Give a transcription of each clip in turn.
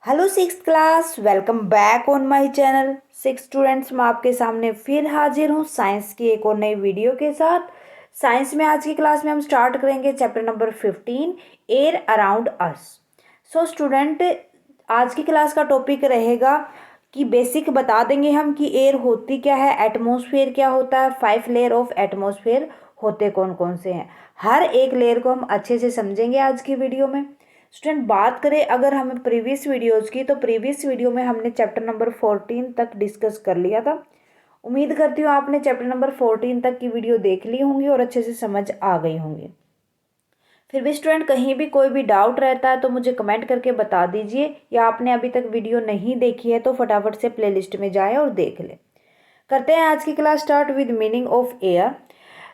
Hello six class, welcome back on my channel. Six students, मैं आपके सामने फिर हाजिर हूँ साइंस की एक और नई वीडियो के साथ। साइंस में आज की क्लास में हम स्टार्ट करेंगे chapter number 15, air around us. So student, आज की क्लास का टॉपिक रहेगा कि बेसिक बता देंगे हम कि एयर होती क्या है, एटमॉस्फेयर क्या होता है, 5 लेयर ऑफ एटमॉस्फेयर होते कौन कौन से हैं। हर एक लेयर को हम अच्छे से समझेंगे आज की वीडियो में। स्टूडेंट, बात करें अगर हमें प्रीवियस वीडियोज़ की, तो प्रीवियस वीडियो में हमने चैप्टर नंबर 14 तक डिस्कस कर लिया था। उम्मीद करती हूँ आपने चैप्टर नंबर 14 तक की वीडियो देख ली होंगी और अच्छे से समझ आ गई होंगी। फिर भी स्टूडेंट, कहीं भी कोई भी डाउट रहता है तो मुझे कमेंट करके बता दीजिए, या आपने अभी तक वीडियो नहीं देखी है तो फटाफट से प्लेलिस्ट में जाएं और देख लें। करते हैं आज की class start with meaning of air.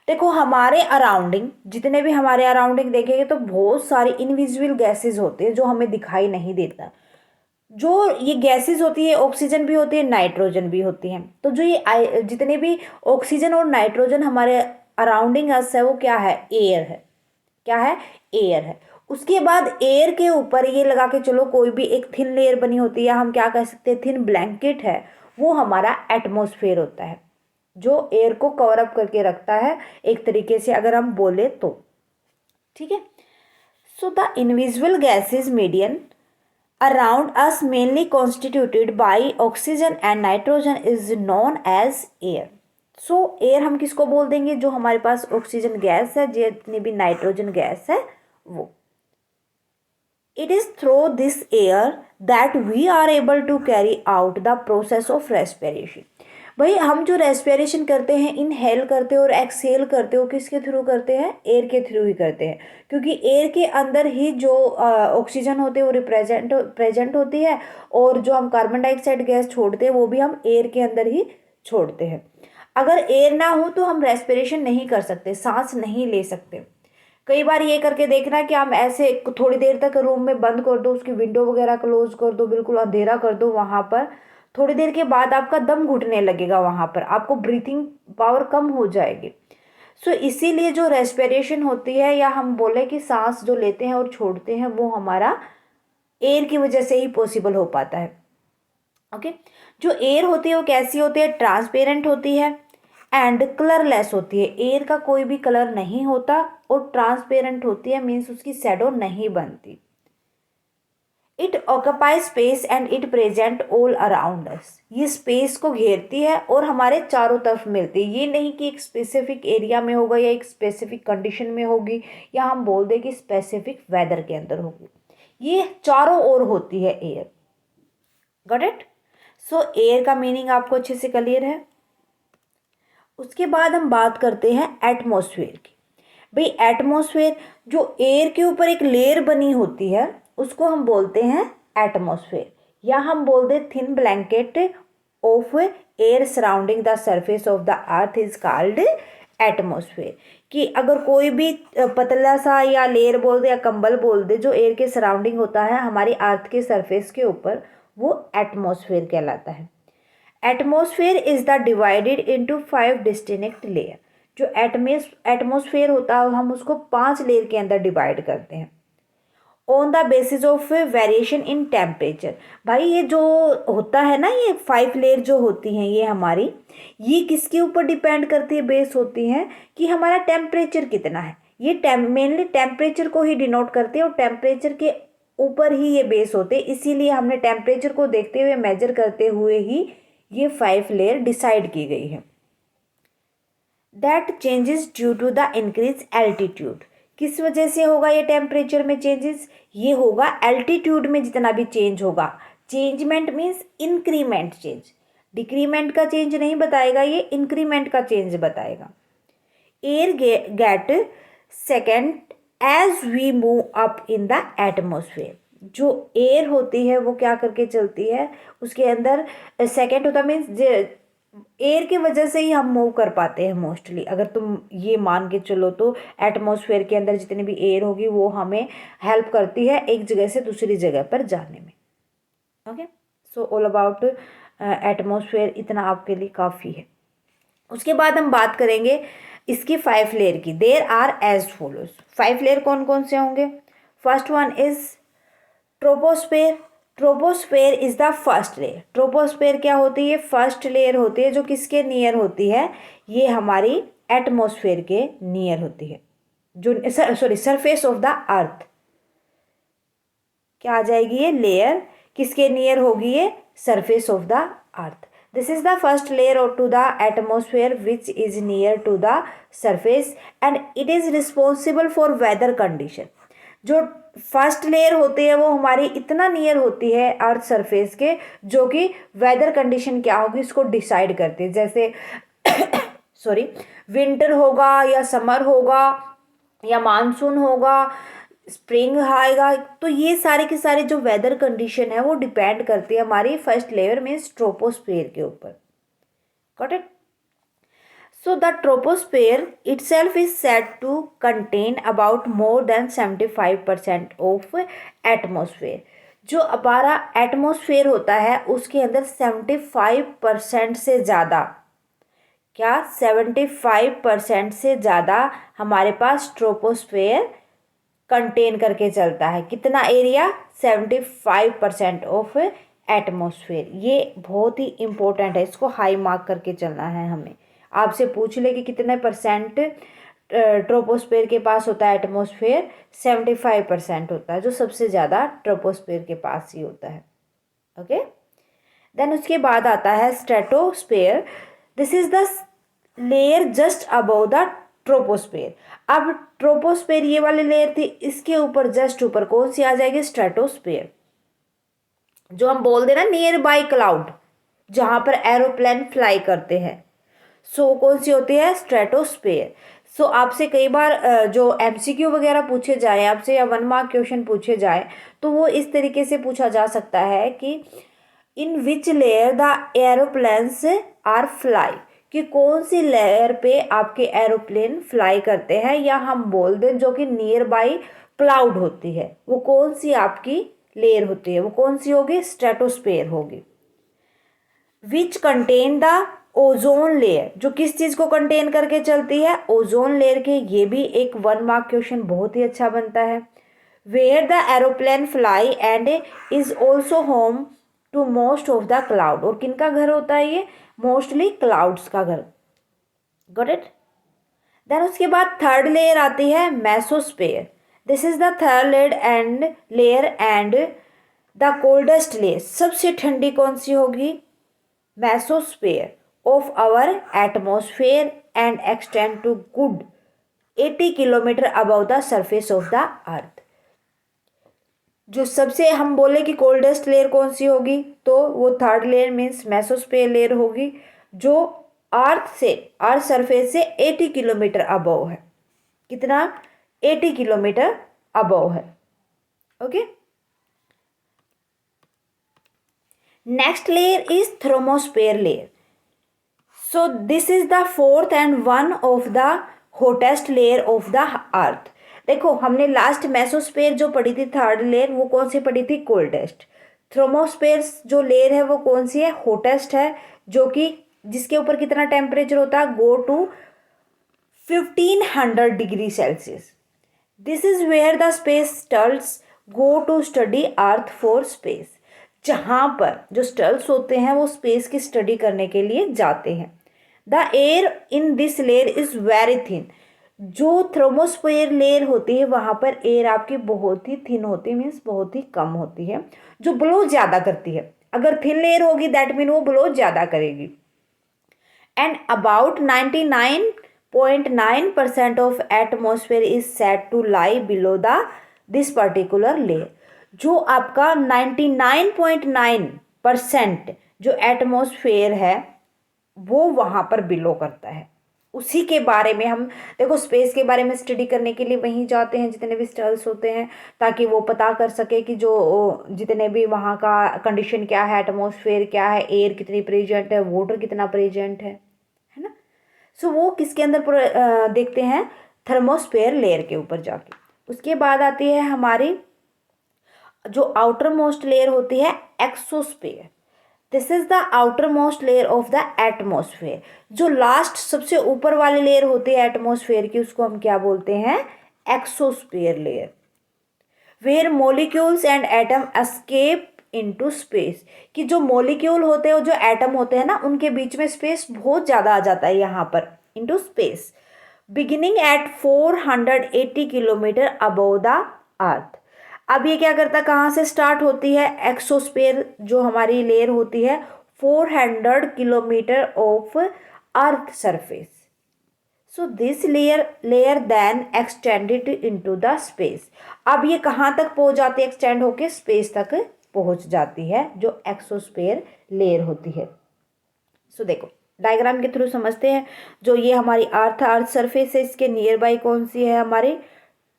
देखो, हमारे अराउंडिंग, जितने भी हमारे अराउंडिंग देखेंगे तो बहुत सारी इनविजिबल गैसेस होती है जो हमें दिखाई नहीं देता। जो ये गैसेस होती है, ऑक्सीजन भी होती है, नाइट्रोजन भी होती है। तो जो ये जितने भी ऑक्सीजन और नाइट्रोजन हमारे अराउंडिंग अस है, वो क्या है? एयर है। क्या है? एयर है। उसके बाद एयर के ऊपर ये लगा के चलो कोई भी एक थिन लेयर बनी होती है, या हम क्या कह सकते हैं, थिन ब्लैंकेट है, वो हमारा एटमॉस्फेयर होता है, जो एयर को कवर अप करके रखता है एक तरीके से अगर हम बोले तो। ठीक है। So the invisible gases median around us mainly constituted by oxygen and nitrogen is known as air. So air हम किसको बोल देंगे? जो हमारे पास ऑक्सीजन गैस है, जितनी भी नाइट्रोजन गैस है वो। It is through this air that we are able to carry out the process of respiration। भाई, हम जो रेस्पिरेशन करते हैं, इनहेल करते हैं और एक्सहेल करते हो, किसके थ्रू करते हैं? एयर के थ्रू ही करते हैं, क्योंकि एयर के अंदर ही जो ऑक्सीजन होते हैं वो प्रेजेंट होती है, और जो हम कार्बन डाइऑक्साइड गैस छोड़ते हैं वो भी हम एयर के अंदर ही छोड़ते हैं। अगर एयर ना हो तो हम रेस्पिरेशन नहीं कर सकते, सांस नहीं ले सकते। कई बार ये करके देखना कि हम ऐसे थोड़ी देर तक रूम में बंद कर दो, उसकी विंडो वगैरह क्लोज कर दो, बिल्कुल अंधेरा कर दो वहाँ पर। थोड़ी देर के बाद आपका दम घुटने लगेगा, वहाँ पर आपको ब्रीथिंग पावर कम हो जाएगी। सो इसीलिए जो रेस्पिरेशन होती है, या हम बोले कि सांस जो लेते हैं और छोड़ते हैं, वो हमारा एयर की वजह से ही पॉसिबल हो पाता है। ओके। जो एयर होती है वो कैसी होती है? ट्रांसपेरेंट होती है एंड कलरलेस होती है। एयर का कोई भी कलर नहीं होता, और ट्रांसपेरेंट होती है, मीन्स उसकी शैडो नहीं बनती। It occupy space and it present all around us. ये स्पेस को घेरती है और हमारे चारों तरफ मिलती है। ये नहीं कि एक स्पेसिफिक एरिया में होगा या एक स्पेसिफिक कंडीशन में होगी, या हम बोल दें कि स्पेसिफिक वेदर के अंदर होगी। ये चारों ओर होती है air. Got it? So air का मीनिंग आपको अच्छे से क्लियर है। उसके बाद हम बात करते हैं एटमॉस्फेयर की। भाई, एटमॉस्फेयर जो एयर के ऊपर एक लेयर बनी होती है, उसको हम बोलते हैं एटमॉस्फेयर, या हम बोलते हैं thin blanket of air surrounding the surface of the earth is called atmosphere. कि अगर कोई भी पतला सा या लेयर बोल दे या कंबल बोल दे, जो एयर के सराउंडिंग होता है हमारी अर्थ के सरफेस के ऊपर, वो एटमॉस्फेयर कहलाता है। Atmosphere is the divided into 5 distinct layer. जो एटमॉस्फेयर होता है, हम उसको 5 लेयर के अंदर डिवाइड करते हैं on the basis of variation in temperature. भाई, ये जो होता है ना, ये 5 लेयर जो होती हैं ये हमारी, ये किसके ऊपर डिपेंड करती है? बेस होती हैं कि हमारा टेम्परेचर कितना है। ये मेनली टेम्परेचर को ही डिनोट करते हैं, और टेम्परेचर के ऊपर ही ये बेस होते हैं। इसीलिए हमने टेम्परेचर को देखते हुए, मेजर करते हुए ही ये 5 लेयर डिसाइड की गई है। That changes due to the increase altitude. किस वजह से होगा ये टेम्परेचर में चेंजेस? ये होगा एल्टीट्यूड में जितना भी चेंज होगा। Changement means increment change. Decrement का चेंज नहीं बताएगा, ये इंक्रीमेंट का चेंज बताएगा। Air get second as we move up in the atmosphere. जो एयर होती है वो क्या करके चलती है, उसके अंदर सेकेंड होता मीन्स एयर की वजह से ही हम मूव कर पाते हैं मोस्टली। अगर तुम ये मान के चलो तो एटमॉस्फेयर के अंदर जितनी भी एयर होगी वो हमें हेल्प करती है एक जगह से दूसरी जगह पर जाने में। Okay. So all about atmosphere, इतना आपके लिए काफ़ी है। उसके बाद हम बात करेंगे इसकी 5 लेयर की। There are as follows. 5 layer कौन कौन से होंगे? First one is troposphere, troposphere is the first layer. Troposphere क्या होती है? फर्स्ट लेयर होती है जो किसके नियर होती है? ये हमारी एटमॉस्फेयर के नियर होती है, जो sorry surface of the earth. क्या आ जाएगी ये लेयर? किसके नियर होगी ये? Surface of the earth. This is the first layer to the atmosphere which is near to the surface and it is responsible for weather condition. जो first layer होती है वो हमारी इतना नियर होती है अर्थ सरफेस के, जो कि वेदर कंडीशन क्या होगी इसको डिसाइड करती है। जैसे सॉरी विंटर होगा या समर होगा या मानसून होगा, स्प्रिंग आएगा, तो ये सारे के सारे जो वेदर कंडीशन है वो डिपेंड करती है हमारी फर्स्ट लेयर मीन्स ट्रोपोस्फेयर के ऊपर। Got it? So the troposphere itself is said to contain about more than 75% of atmosphere। जो हमारा एटमोसफेयर होता है उसके अंदर 75% से ज़्यादा, क्या 75% से ज़्यादा हमारे पास ट्रोपोस्फेयर कंटेन करके चलता है। कितना एरिया? 75% of atmosphere. ये बहुत ही इम्पोर्टेंट है, इसको हाई मार्क करके चलना है हमें। आपसे पूछ ले कि कितने परसेंट ट्रोपोस्फेयर के पास होता है एटमोसफेयर? 75% होता है, जो सबसे ज़्यादा ट्रोपोस्फेयर के पास ही होता है। ओके, देन उसके बाद आता है stratosphere. This is the layer just above the troposphere. अब ट्रोपोस्फेयर ये वाली लेयर थी, इसके ऊपर जस्ट ऊपर कौन सी आ जाएगी? स्ट्रेटोस्फेयर। जो हम बोल दे ना नियर बाय क्लाउड, जहां पर एरोप्लेन फ्लाई करते हैं, सो कौन सी होती है? स्ट्रेटोस्फेयर। सो आपसे कई बार जो एमसीक्यू वगैरह पूछे जाए आपसे या 1 मार्क क्वेश्चन पूछे जाए तो वो इस तरीके से पूछा जा सकता है कि in which layer the aeroplanes are fly, कि कौन सी लेयर पे आपके एरोप्लेन फ्लाई करते हैं, या हम बोल दें जो कि नियर बाई क्लाउड होती है, वो कौन सी आपकी लेयर होती है? वो कौन सी होगी? स्ट्रेटोस्फेयर होगी। Which contain the ozone layer, जो किस चीज़ को कंटेन करके चलती है? ओजोन लेयर के। ये भी एक 1 मार्क क्वेश्चन बहुत ही अच्छा बनता है। Where the aeroplane fly and is also home to most of the cloud, और किनका घर होता है ये? मोस्टली क्लाउड्स का घर। Got it? देन उसके बाद थर्ड लेयर आती है mesosphere. This is the third layer and the coldest layer. सबसे ठंडी कौन सी होगी? Mesosphere of our atmosphere and extend to good 80 kilometre above the surface of the earth। जो सबसे हम बोले कि कोल्डेस्ट लेयर कौन सी होगी, तो वो third layer means mesosphere layer होगी, जो अर्थ सरफेस से 80 किलोमीटर अबव है। कितना? 80 किलोमीटर अबव है। Okay, next layer is thermosphere layer. So this is the fourth and one of the hottest layer of the earth। देखो हमने last mesosphere जो पढ़ी थी थर्ड लेयर, वो कौन सी पढ़ी थी? कोल्डेस्ट। थर्मोस्फेयर जो लेयर है वो कौन सी है? हॉटेस्ट है, जो कि जिसके ऊपर कितना टेम्परेचर होता है? Go to 1500 degree Celsius. This is where the space shuttles go to study earth for space. जहाँ पर जो स्टल्स होते हैं वो स्पेस की स्टडी करने के लिए जाते हैं। The air in this layer is very thin. जो थर्मोस्फेयर लेयर होती है वहाँ पर एयर आपकी बहुत ही थिन होती है, मीन्स बहुत ही कम होती है, जो ब्लो ज़्यादा करती है। अगर थिन लेयर होगी दैट मीन वो ब्लो ज़्यादा करेगी। And about 99.9% of atmosphere is said to lie below the this particular layer. जो आपका 99.9% जो एटमोसफेयर है वो वहाँ पर बिलो करता है। उसी के बारे में हम देखो स्पेस के बारे में स्टडी करने के लिए वहीं जाते हैं जितने भी स्टल्स होते हैं, ताकि वो पता कर सके कि जो जितने भी वहाँ का कंडीशन क्या है, एटमॉस्फेयर क्या है, एयर कितनी प्रेजेंट है, वाटर कितना प्रेजेंट है ना। सो वो किसके अंदर देखते हैं? थर्मोस्फेयर लेयर के ऊपर जाके। उसके बाद आती है हमारी जो आउटर मोस्ट लेयर होती है exosphere. This is the outer most layer of the atmosphere. जो लास्ट सबसे ऊपर वाली लेयर होती है एटमोसफेयर की, उसको हम क्या बोलते हैं? Exosphere layer. Where molecules and atom escape into space, कि जो मॉलिक्यूल होते हैं, जो एटम होते हैं ना, उनके बीच में स्पेस बहुत ज़्यादा आ जाता है यहाँ पर, into space, beginning eight 480 kilometre above the earth. अब ये क्या करता है, कहाँ से स्टार्ट होती है, एक्सोस्फीयर जो हमारी लेयर होती है 400 kilometre of earth surface. So this layer then extended into the space. अब ये कहाँ तक पहुँच जाती है, एक्सटेंड होके स्पेस तक पहुँच जाती है, जो एक्सोस्फीयर लेयर होती है। सो देखो डायग्राम के थ्रू समझते हैं। जो ये हमारी अर्थ सरफेस है, इसके नियर बाई कौन सी है, हमारी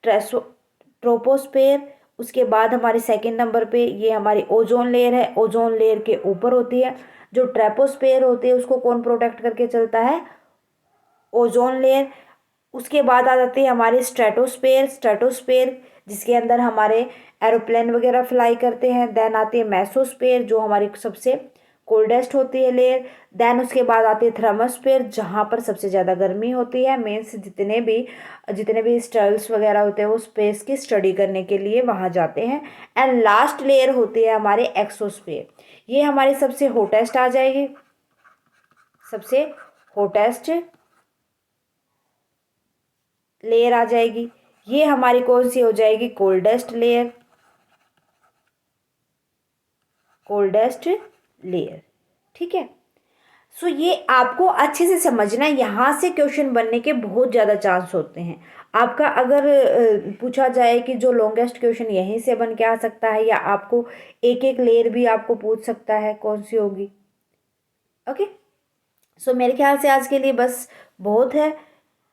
ट्रोपोस्फेयर। उसके बाद हमारे सेकंड नंबर पे ये हमारी ओजोन लेयर है, ओजोन लेयर के ऊपर होती है। जो ट्रोपोस्फेयर होती है उसको कौन प्रोटेक्ट करके चलता है, ओजोन लेयर। उसके बाद आ जाती है हमारी स्ट्रेटोस्फेयर, स्ट्रेटोस्फेयर जिसके अंदर हमारे एरोप्लेन वगैरह फ्लाई करते हैं। देन आती है मेसोस्फेयर जो हमारी सबसे कोल्डेस्ट होती है लेयर। देन उसके बाद आती है थर्मोस्फेयर जहाँ पर सबसे ज़्यादा गर्मी होती है। मीन्स जितने भी स्टार्स वगैरह होते हैं वो स्पेस की स्टडी करने के लिए वहाँ जाते हैं। एंड लास्ट लेयर होती है हमारे एक्सोस्फेयर, ये हमारी सबसे हॉटेस्ट आ जाएगी, सबसे हॉटेस्ट लेयर आ जाएगी। ये हमारी कौन सी हो जाएगी, कोल्डेस्ट लेयर, कोल्डेस्ट लेयर। ठीक है। सो ये आपको अच्छे से समझना है, यहाँ से क्वेश्चन बनने के बहुत ज़्यादा चांस होते हैं। आपका अगर पूछा जाए कि जो लॉन्गेस्ट क्वेश्चन यहीं से बन के आ सकता है, या आपको एक एक लेयर भी आपको पूछ सकता है, कौन सी होगी। ओके। सो मेरे ख्याल से आज के लिए बस बहुत है,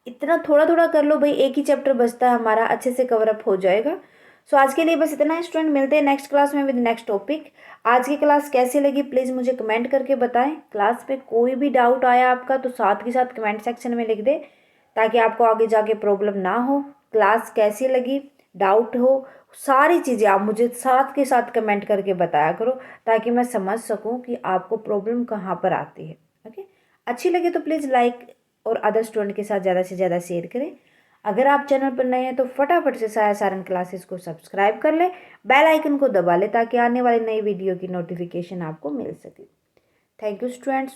इतना थोड़ा थोड़ा कर लो भाई, एक ही चैप्टर बचता है हमारा, अच्छे से कवर अप हो जाएगा। सो आज के लिए बस इतना है स्टूडेंट, मिलते हैं नेक्स्ट क्लास में विद नेक्स्ट टॉपिक। आज की क्लास कैसी लगी प्लीज़ मुझे कमेंट करके बताएं। क्लास पे कोई भी डाउट आया आपका तो साथ के साथ कमेंट सेक्शन में लिख दे, ताकि आपको आगे जाके प्रॉब्लम ना हो। क्लास कैसी लगी, डाउट हो, सारी चीज़ें आप मुझे साथ के साथ कमेंट करके बताया करो, ताकि मैं समझ सकूँ कि आपको प्रॉब्लम कहाँ पर आती है। ओके। अच्छी लगे तो प्लीज़ लाइक और अदर स्टूडेंट के साथ ज़्यादा से ज़्यादा शेयर करें। अगर आप चैनल पर नए हैं तो फटाफट से साया सारन क्लासेस को सब्सक्राइब कर ले, बेल आइकन को दबा ले, ताकि आने वाली नई वीडियो की नोटिफिकेशन आपको मिल सके। Thank you students.